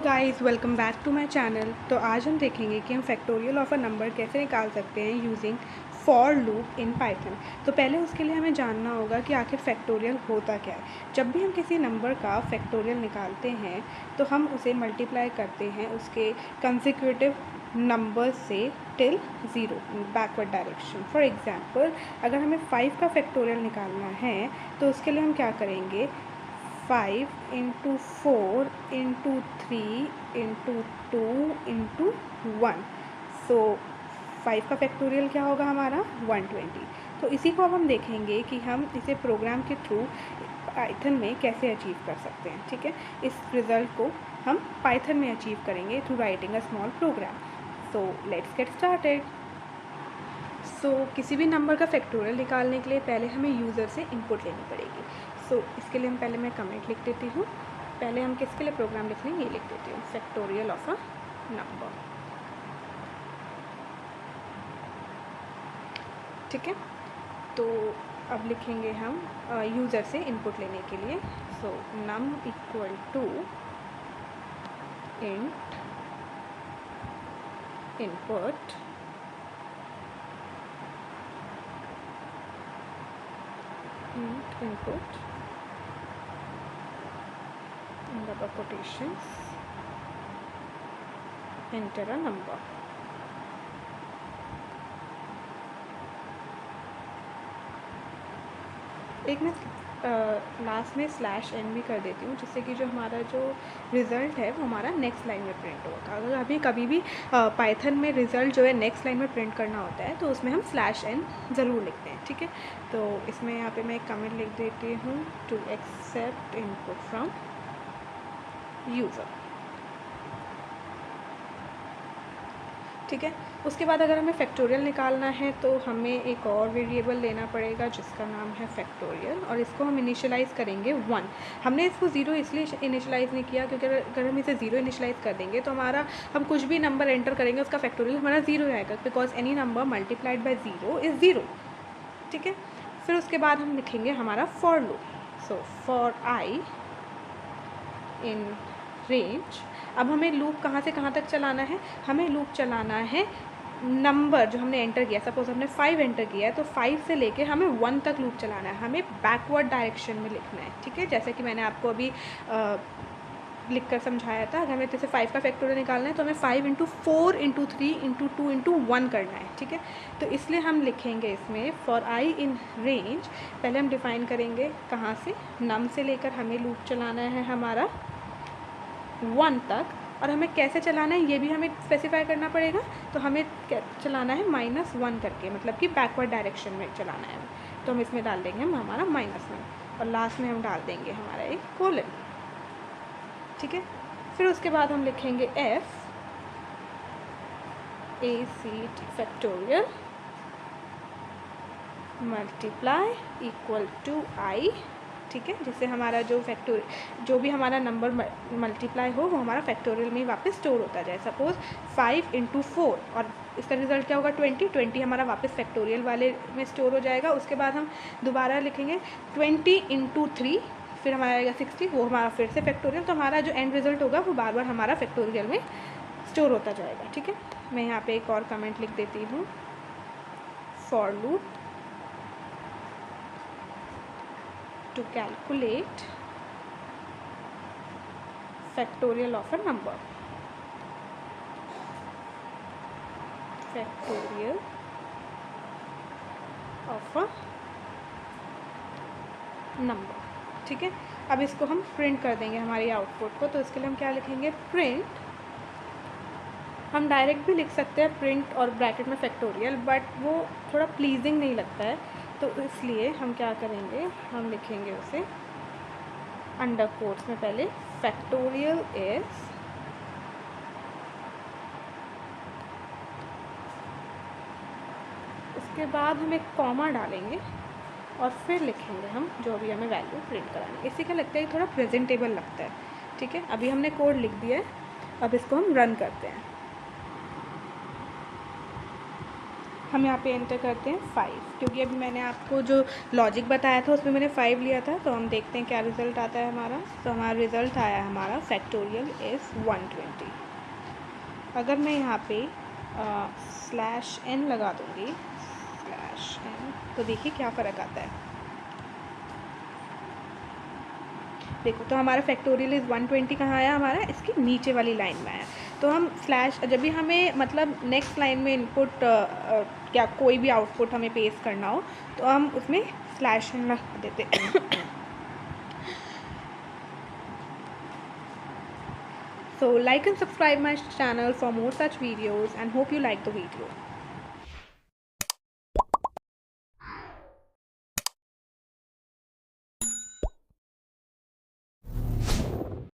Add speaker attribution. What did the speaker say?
Speaker 1: Guys, welcome back to my channel. तो आज हम देखेंगे कि हम फैक्टोरियल ऑफ अ नंबर कैसे निकाल सकते हैं using for loop in Python. तो पहले उसके लिए हमें जानना होगा कि आखिर फैक्टोरियल होता क्या है। जब भी हम किसी नंबर का फैक्टोरियल निकालते हैं तो हम उसे मल्टीप्लाई करते हैं उसके कंसेक्यूटिव नंबर से till zero backward direction. For example, अगर हमें 5 का फैक्टोरियल निकालना है तो उसके लिए हम क्या करेंगे, 5 इंटू 4 इंटू 3 इंटू 2 इंटू 1। सो 5 का फैक्टोरियल क्या होगा हमारा 120। तो इसी को अब हम देखेंगे कि हम इसे प्रोग्राम के थ्रू पाइथन में कैसे अचीव कर सकते हैं। ठीक है, इस रिज़ल्ट को हम पाइथन में अचीव करेंगे through writing a small program. So let's get started. किसी भी नंबर का फैक्टोरियल निकालने के लिए पहले हमें यूज़र से इनपुट लेनी पड़ेगी। इसके लिए पहले मैं कमेंट लिख देती हूँ। पहले हम किसके लिए प्रोग्राम लिख लेंगे, ये लिख देती हूँ, फैक्टोरियल ऑफ अ नंबर। ठीक है, तो अब लिखेंगे हम यूज़र से इनपुट लेने के लिए। Num equal to int input input in double quotations, enter a number। एक मैं लास्ट में स्लैश एन भी कर देती हूँ, जिससे कि जो हमारा जो रिज़ल्ट है वो हमारा नेक्स्ट लाइन में प्रिंट होगा। अगर अभी कभी भी पाइथन में रिज़ल्ट जो है नेक्स्ट लाइन में प्रिंट करना होता है तो उसमें हम स्लैश एन ज़रूर लिखते हैं। ठीक है, तो इसमें यहाँ पे मैं एक कमेंट लिख देती हूँ, to accept input from user. ठीक है, उसके बाद अगर हमें फैक्टोरियल निकालना है तो हमें एक और वेरिएबल लेना पड़ेगा जिसका नाम है फैक्टोरियल, और इसको हम इनिशियलाइज़ करेंगे 1। हमने इसको 0 इसलिए इनिशियलाइज़ नहीं किया क्योंकि अगर हम इसे 0 इनिशियलाइज़ कर देंगे तो हमारा हम कुछ भी नंबर एंटर करेंगे उसका फैक्टोरियल हमारा 0 आएगा, because any number multiplied by 0 is 0। ठीक है, फिर उसके बाद हम लिखेंगे हमारा for loop. For I in range. अब हमें लूप कहाँ से कहाँ तक चलाना है, हमें लूप चलाना है नंबर जो हमने एंटर किया। सपोज हमने 5 एंटर किया है तो 5 से लेके हमें 1 तक लूप चलाना है, हमें बैकवर्ड डायरेक्शन में लिखना है। ठीक है, जैसे कि मैंने आपको अभी लिख कर समझाया था। अगर हमें जैसे 5 का फैक्टोरियल निकालना है तो हमें 5 इंटू 4 इंटू 3 इंटू 2 इंटू 1 करना है। ठीक है, तो इसलिए हम लिखेंगे इसमें फॉर आई इन रेंज। पहले हम डिफ़ाइन करेंगे कहाँ से, नम से लेकर हमें लूप चलाना है हमारा 1 तक, और हमें कैसे चलाना है ये भी हमें स्पेसिफाई करना पड़ेगा। तो हमें चलाना है -1 करके, मतलब कि बैकवर्ड डायरेक्शन में चलाना है। तो हम इसमें डाल देंगे हम हमारा -1, और लास्ट में हम डाल देंगे हमारा एक कोलन। ठीक है, फिर उसके बाद हम लिखेंगे f ACT factorial multiply equal to i। ठीक है, जिससे हमारा जो भी हमारा नंबर मल्टीप्लाई हो वो हमारा फैक्टोरियल में ही वापस स्टोर होता जाए। सपोज 5 इंटू 4, और इसका रिजल्ट क्या होगा 20 हमारा वापस फैक्टोरियल वाले में स्टोर हो जाएगा। उसके बाद हम दोबारा लिखेंगे 20 इंटू 3, फिर हमारा आएगा 60, वो हमारा फिर से फैक्टोरियल। तो हमारा जो एंड रिजल्ट होगा वो बार बार हमारा फैक्टोरियल में स्टोर होता जाएगा। ठीक है, मैं यहाँ पे एक और कमेंट लिख देती हूँ, for loop to calculate factorial of a number। factorial of a number। ठीक है, अब इसको हम प्रिंट कर देंगे हमारी आउटपुट को। तो इसके लिए हम क्या लिखेंगे, प्रिंट। हम डायरेक्ट भी लिख सकते हैं प्रिंट और ब्रैकेट में फैक्टोरियल, बट वो थोड़ा प्लीजिंग नहीं लगता है, तो इसलिए हम क्या करेंगे, हम लिखेंगे उसे अंडर कोट्स में पहले फैक्टोरियल इज, उसके बाद हम एक कॉमा डालेंगे और फिर लिखेंगे हम जो भी हमें वैल्यू प्रिंट कराना है। इसी का लगता है थोड़ा प्रेजेंटेबल लगता है। ठीक है, अभी हमने कोड लिख दिया है, अब इसको हम रन करते हैं। हम यहाँ पे एंटर करते हैं 5, क्योंकि अभी मैंने आपको जो लॉजिक बताया था उसमें मैंने 5 लिया था। तो हम देखते हैं क्या रिज़ल्ट आता है हमारा। तो हमारा रिज़ल्ट आया है हमारा फैक्टोरियल इज़ 120। अगर मैं यहाँ पे /n लगा दूँगी, /n, तो देखिए क्या फ़र्क आता है। देखो, तो हमारा फैक्टोरियल इज़ 120 कहाँ आया हमारा, इसकी नीचे वाली लाइन में आया। तो हम जब भी हमें मतलब नेक्स्ट लाइन में इनपुट क्या कोई भी आउटपुट हमें पेस्ट करना हो तो हम उसमें /n लगा देते। So like and subscribe my channel for more such videos and hope you like the video.